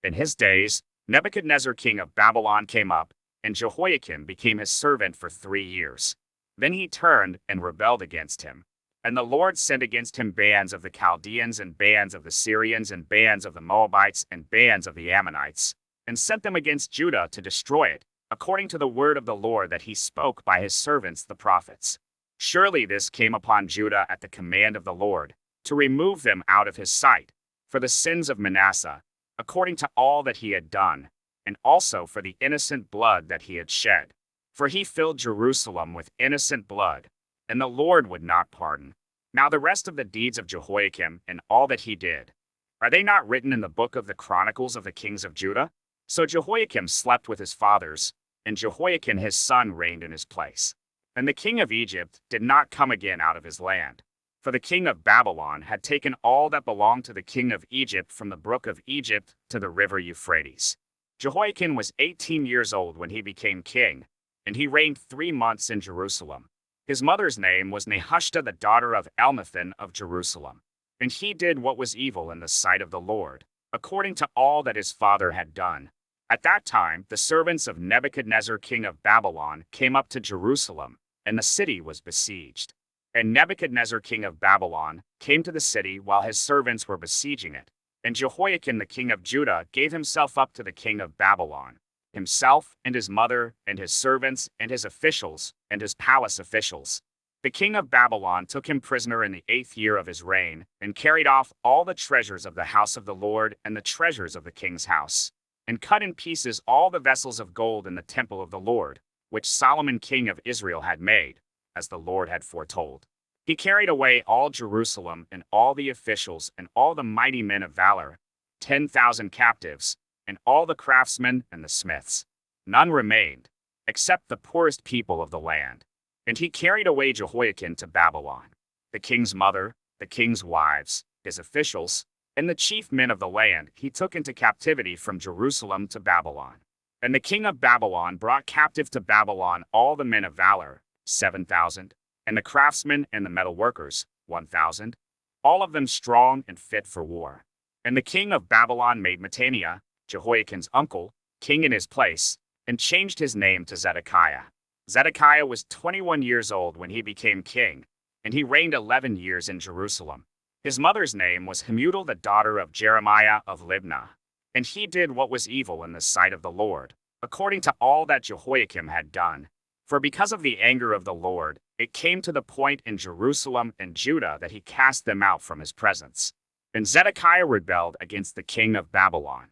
In his days, Nebuchadnezzar king of Babylon came up, and Jehoiakim became his servant for 3 years. Then he turned and rebelled against him. And the Lord sent against him bands of the Chaldeans and bands of the Syrians and bands of the Moabites and bands of the Ammonites, and sent them against Judah to destroy it, according to the word of the Lord that he spoke by his servants the prophets. Surely this came upon Judah at the command of the Lord, to remove them out of his sight, for the sins of Manasseh, according to all that he had done, and also for the innocent blood that he had shed. For he filled Jerusalem with innocent blood, and the Lord would not pardon. Now the rest of the deeds of Jehoiakim and all that he did, are they not written in the book of the Chronicles of the kings of Judah? So Jehoiakim slept with his fathers, and Jehoiakim his son reigned in his place. And the king of Egypt did not come again out of his land. For the king of Babylon had taken all that belonged to the king of Egypt from the brook of Egypt to the river Euphrates. Jehoiakim was 18 years old when he became king, and he reigned 3 months in Jerusalem. His mother's name was Nehushta, the daughter of Elnathan of Jerusalem. And he did what was evil in the sight of the Lord, according to all that his father had done. At that time, the servants of Nebuchadnezzar king of Babylon came up to Jerusalem, and the city was besieged. And Nebuchadnezzar king of Babylon came to the city while his servants were besieging it. And Jehoiakim the king of Judah gave himself up to the king of Babylon, himself and his mother and his servants and his officials and his palace officials. The king of Babylon took him prisoner in the 8th year of his reign, and carried off all the treasures of the house of the Lord and the treasures of the king's house, and cut in pieces all the vessels of gold in the temple of the Lord, which Solomon king of Israel had made, as the Lord had foretold. He carried away all Jerusalem and all the officials and all the mighty men of valor, 10,000 captives, and all the craftsmen and the smiths. None remained, except the poorest people of the land. And he carried away Jehoiakim to Babylon. The king's mother, the king's wives, his officials, and the chief men of the land he took into captivity from Jerusalem to Babylon. And the king of Babylon brought captive to Babylon all the men of valor, 7,000, and the craftsmen and the metalworkers, 1,000, all of them strong and fit for war. And the king of Babylon made Mattaniah, Jehoiakim's uncle, king in his place, and changed his name to Zedekiah. Zedekiah was 21 years old when he became king, and he reigned 11 years in Jerusalem. His mother's name was Hamudal, the daughter of Jeremiah of Libnah. And he did what was evil in the sight of the Lord, according to all that Jehoiakim had done. For because of the anger of the Lord, it came to the point in Jerusalem and Judah that he cast them out from his presence. And Zedekiah rebelled against the king of Babylon.